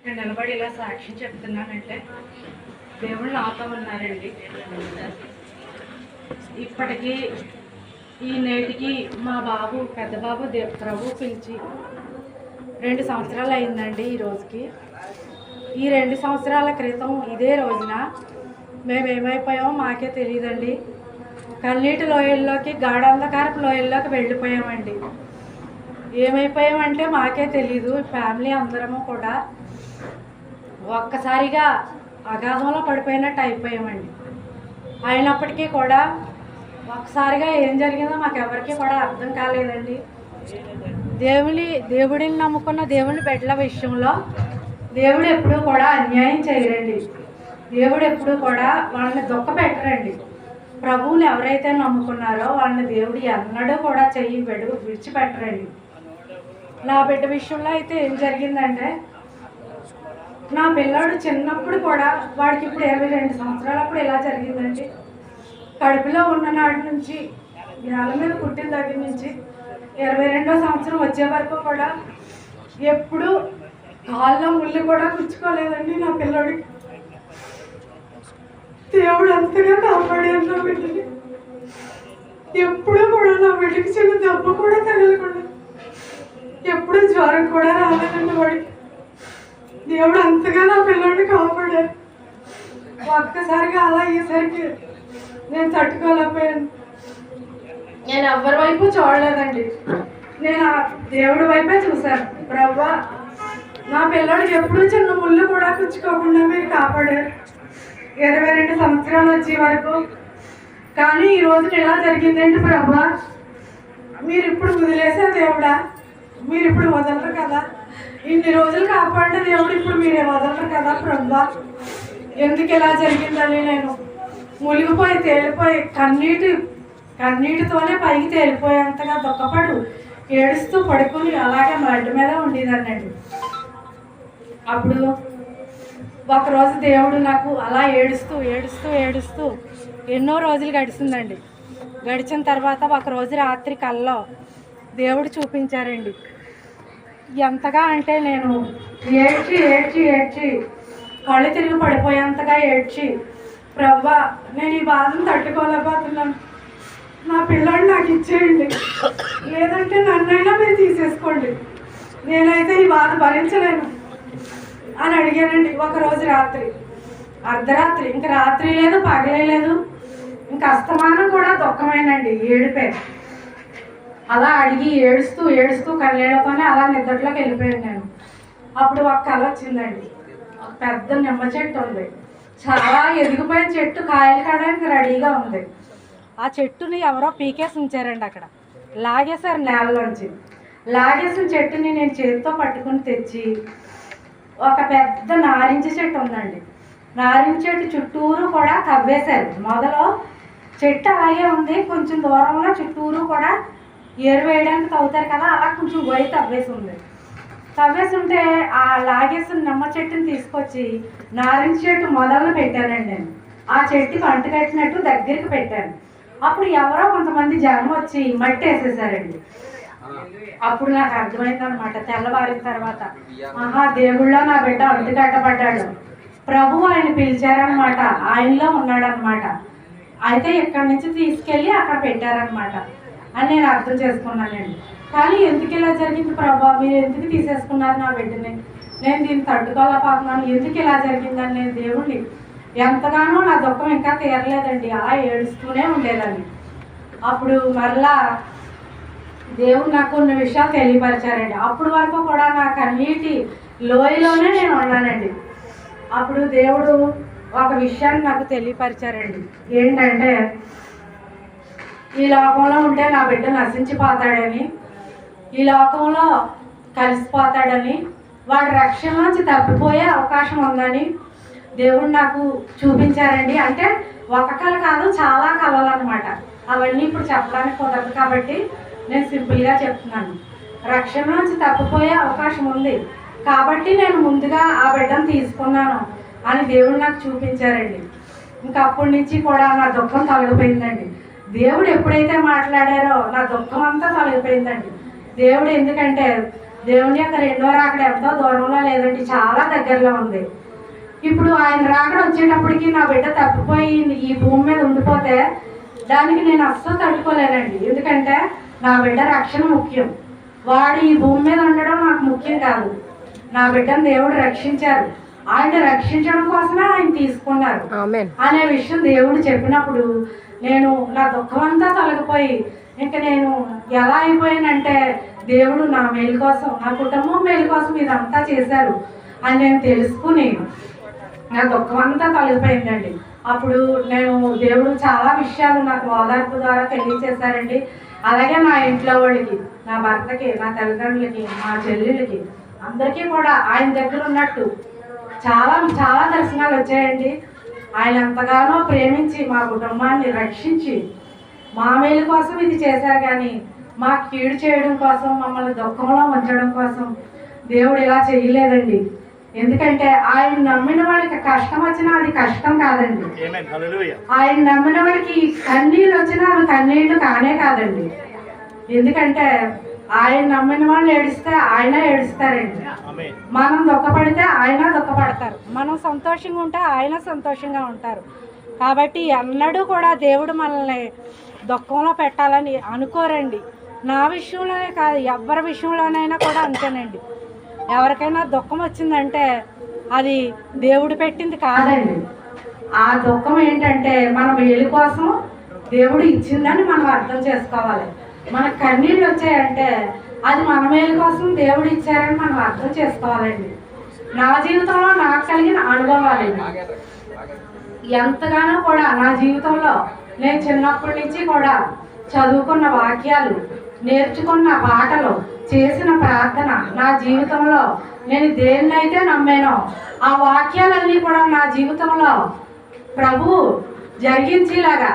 నేను నిలబడి ఇలా సాక్షి చెప్తున్నానంటే దేవుళ్ళు నాతో ఉన్నారండి. ఇప్పటికీ ఈ నేటికి మా బాబు పెద్ద బాబు ప్రభు పిలిచి 2 సంవత్సరాలు అయిందండి. ఈ రోజుకి ఈ 2 సంవత్సరాల క్రితం ఇదే రోజున మేము ఏమైపోయామో మాకే తెలియదండి. కన్నీటి లోయల్లోకి గాఢాంధకారపు లోయల్లోకి వెళ్ళిపోయామండి. ఏమైపోయామంటే మాకే తెలీదు. ఫ్యామిలీ అందరము కూడా ఒక్కసారిగా అగాధంలో పడిపోయినట్టు అయిపోయామండి. అయినప్పటికీ కూడా ఒక్కసారిగా ఏం జరిగిందో మాకు ఎవరికి కూడా అర్థం కాలేదండి. దేవుడిని నమ్ముకున్న దేవుని బిడ్డల విషయంలో దేవుడు ఎప్పుడూ కూడా అన్యాయం చేయరండి. దేవుడు ఎప్పుడూ కూడా వాళ్ళని దుఃఖ పెట్టరండి. ప్రభువుని ఎవరైతే నమ్ముకున్నారో వాళ్ళని దేవుడు ఎన్నడూ కూడా విడిచిపెట్టరండి. నా బిడ్డ విషయంలో అయితే ఏం జరిగిందంటే, నా పిల్లాడు చిన్నప్పుడు కూడా వాడికి ఇప్పుడు 22 సంవత్సరాలప్పుడు ఇలా జరిగిందండి. కడుపులో ఉన్న నాటి నుంచి నేల మీద పుట్టిన దగ్గర నుంచి 22వ సంవత్సరం వచ్చే వరకు కూడా ఎప్పుడు కాళ్ళలో ముళ్ళు కూడా గుచ్చుకోలేదండి నా పిల్లాడికి. దేవుడు అంతగా కాపాడారు నా బిడ్డని. ఎప్పుడూ కూడా నా బిడ్డకి చిన్న దెబ్బ కూడా తగలకుండా, ఎప్పుడు జ్వరం కూడా రాలేదండి వాడికి. దేవుడు అంతగా నా పిల్లాడిని కాపాడారు. ఒక్కసారిగా అలా అయ్యేసరికి నేను తట్టుకోలేకపోయాను. నేను ఎవరి వైపు చూడలేదండి. నేను దేవుడి వైపే చూశాను. ప్రభువా, నా పిల్లాడికి ఎప్పుడూ చిన్న ముళ్ళు కూడా కుచ్చుకోకుండా మీరు కాపాడారు 22 సంవత్సరాలు వచ్చే వరకు. కానీ ఈ రోజున ఎలా జరిగిందంటే, ప్రభువా మీరు ఇప్పుడు వదిలేసే దేవుడా, మీరు ఇప్పుడు వదలరు కదా. ఇన్ని రోజులు కాపాడిన దేవుడు ఇప్పుడు మీరే వదలరు కదా ప్రభువా, ఎందుకు ఇలా జరిగిందని నేను మునిగిపోయి తేలిపోయి కన్నీటితోనే పైకి తేలిపోయేంతగా దుఃఖపడు ఏడుస్తూ పడుకుని అలాగే మడ్డ మీద ఉండేదాన్నండి. అప్పుడు ఒకరోజు దేవుడు నాకు అలా ఏడుస్తూ ఎన్నో రోజులు గడిచిందండి. గడిచిన తర్వాత ఒకరోజు రాత్రి కల్లో దేవుడు చూపించారండి. ఎంతగా అంటే నేను ఏడ్చి కళ్ళు తిరిగి పడిపోయేంతగా ఏడ్చి, ప్రభువా నేను ఈ బాధను తట్టుకోలేకపోతున్నాను, నా పిల్లాడు నాకు ఇచ్చేయండి, లేదంటే నన్నైనా మీరు తీసేసుకోండి, నేనైతే ఈ బాధ భరించలేను అని అడిగానండి. ఒకరోజు రాత్రి అర్ధరాత్రి, ఇంకా రాత్రి లేదు పగలే లేదు, ఇంకా అస్తమానం కూడా దుఃఖమేనండి, ఏడిపే. అలా అడిగి ఏడుస్తూ కళ్ళేళ్ళతోనే అలా నిద్రలోకి వెళ్ళిపోయాను నేను. అప్పుడు ఒక కళ వచ్చిందండి. ఒక పెద్ద నిమ్మ చెట్టు ఉంది, చాలా ఎదిగిపోయిన చెట్టు, కాయలు కాయడానికి రెడీగా ఉంది. ఆ చెట్టుని ఎవరో పీకేసి ఉంచారండి. అక్కడ లాగేశారు నేలలోంచి. లాగేసిన చెట్టుని నేను చేతితో పట్టుకుని తెచ్చి, ఒక పెద్ద నారింజ చెట్టు ఉందండి, నారింజ చెట్టు చుట్టూరు కూడా తవ్వేశారు. మొదలు చెట్టు అలాగే ఉంది, కొంచెం దూరంలో చుట్టూరు కూడా ఏరు వేయడానికి తవ్వుతారు కదా, అలా కొంచెం గొయ్యి తవ్వేసి ఉంది. తవ్వేసి ఉంటే ఆ లాగేసిన నిమ్మ చెట్టుని తీసుకొచ్చి నారింజ చెట్టు మొదలను పెట్టానండి నేను. ఆ చెట్టుకి అంటు కట్టినట్టు దగ్గరికి పెట్టాను. అప్పుడు ఎవరో కొంతమంది జనం వచ్చి మట్టి వేసేసారండి. అప్పుడు నాకు అర్థమైందనమాట. తెల్లవారిన తర్వాత, ఆహా దేవుళ్ళ నా బిడ్డ అంటు కట్టబడ్డాడు, ప్రభు ఆయన పిలిచారనమాట, ఆయనలో ఉన్నాడనమాట, అయితే ఇక్కడి నుంచి తీసుకెళ్ళి అక్కడ పెట్టారనమాట అని నేను అర్థం చేసుకున్నానండి. కానీ ఎందుకు ఇలా జరిగింది ప్రభా, మీరు ఎందుకు తీసేసుకున్నారు నా బిడ్డని, నేను దీన్ని తట్టుకోలేకపోతున్నాను, ఎందుకు ఇలా జరిగిందని నేను దేవుణ్ణి ఎంతగానో, నా దుఃఖం ఇంకా తీరలేదండి, అలా ఏడుస్తూనే ఉండేదాన్ని. అప్పుడు మరలా దేవుడు నాకు కొన్ని విషయాలు తెలియపరిచారండి. అప్పుడు వరకు కూడా నా కన్నీటి లోయలోనే నేను ఉన్నానండి. అప్పుడు దేవుడు ఒక విషయాన్ని నాకు తెలియపరిచారండి. ఏంటంటే, ఈ లోకంలో ఉంటే నా బిడ్డ నశించిపోతాడని, ఈ లోకంలో కలిసిపోతాడని, వాడి రక్షణ నుంచి తప్పిపోయే అవకాశం ఉందని దేవుడు నాకు చూపించారండి. అంటే ఒక కళ కాదు, చాలా కళలు అనమాట. అవన్నీ ఇప్పుడు చెప్పడానికి కుదరదు కాబట్టి నేను సింపుల్గా చెప్తున్నాను. రక్షణ నుంచి తప్పిపోయే అవకాశం ఉంది కాబట్టి నేను ముందుగా ఆ బిడ్డను తీసుకున్నాను అని దేవుడు నాకు చూపించారండి. ఇంకా అప్పటి నుంచి కూడా నా దుఃఖం తొలగిపోయిందండి. దేవుడు ఎప్పుడైతే మాట్లాడారో నా దుఃఖం అంతా తొలగిపోయిందండి. దేవుడు ఎందుకంటే దేవుని యొక్క రెండో రాకడ ఎంతో దూరంలో లేదండి, చాలా దగ్గరలో ఉంది. ఇప్పుడు ఆయన రాకడ వచ్చేటప్పటికి నా బిడ్డ తప్పిపోయి ఈ భూమి మీద ఉండిపోతే దానికి నేను అస్సలు తట్టుకోలేనండి. ఎందుకంటే నా బిడ్డ రక్షణ ముఖ్యం. వాడు ఈ భూమి మీద ఉండడం నాకు ముఖ్యం కాదు. నా బిడ్డను దేవుడు రక్షించారు, ఆయన రక్షించడం కోసమే ఆయన తీసుకున్నారు అనే విషయం దేవుడు చెప్పినప్పుడు నేను నా దుఃఖం అంతా తొలగిపోయి ఇంకా నేను ఎలా అయిపోయానంటే దేవుడు నా మేలు కోసం, నా కుటుంబం మేలు కోసం ఇదంతా చేశారు అని నేను తెలుసుకుని నా దుఃఖం అంతా తొలగిపోయిందండి. అప్పుడు నేను దేవుడు చాలా విషయాలు నాకు ఓదార్పు ద్వారా తెలియచేశారండి. అలాగే నా ఇంట్లో వాళ్ళకి, నా భర్తకి, నా తల్లిదండ్రులకి, మా చెల్లెళ్ళకి అందరికీ కూడా ఆయన దగ్గర ఉన్నట్టు చాలా చాలా దర్శనాలు వచ్చాయండి. ఆయన ఎంతగానో ప్రేమించి మా కుటుంబాన్ని రక్షించి మా మేలు కోసం ఇది చేశారు, కానీ మా కీడు చేయడం కోసం, మమ్మల్ని దుఃఖంలో ఉంచడం కోసం దేవుడు ఇలా చేయలేదండి. ఎందుకంటే ఆయన నమ్మిన వాళ్ళకి కష్టం వచ్చినా అది కష్టం కాదండి. ఆయన నమ్మిన వాళ్ళకి కన్నీళ్ళు వచ్చినా అవి కన్నీళ్ళు కానే కాదండి. ఎందుకంటే ఆయన నమ్మిన వాళ్ళు ఏడిస్తే ఆయన ఏడుస్తారండి. మనం దుఃఖపడితే ఆయన దుఃఖపడతారు, మనం సంతోషంగా ఉంటే ఆయన సంతోషంగా ఉంటారు. కాబట్టి ఎన్నడూ కూడా దేవుడు మనల్ని దుఃఖంలో పెట్టాలని అనుకోరండి. నా విషయంలోనే కాదు, ఎవరి విషయంలోనైనా కూడా అంతేనండి. ఎవరికైనా దుఃఖం వచ్చిందంటే అది దేవుడు పెట్టింది కాదండి. ఆ దుఃఖం ఏంటంటే మన మేలు కోసం దేవుడు ఇచ్చిందని మనం అర్థం చేసుకోవాలి. మనకు కన్నీళ్ళు వచ్చాయంటే అది మన మేలు కోసం దేవుడు ఇచ్చారని మనం అర్థం చేసుకోవాలండి. నా జీవితంలో నాకు కలిగిన అనుభవాలండి ఎంతగానో కూడా, నా జీవితంలో నేను చిన్నప్పటి నుంచి కూడా చదువుకున్న వాక్యాలు, నేర్చుకున్న పాటలు, చేసిన ప్రార్థన, నా జీవితంలో నేను దేన్నైతే నమ్మానో ఆ వాక్యాలన్నీ కూడా నా జీవితంలో ప్రభు జరిగించేలాగా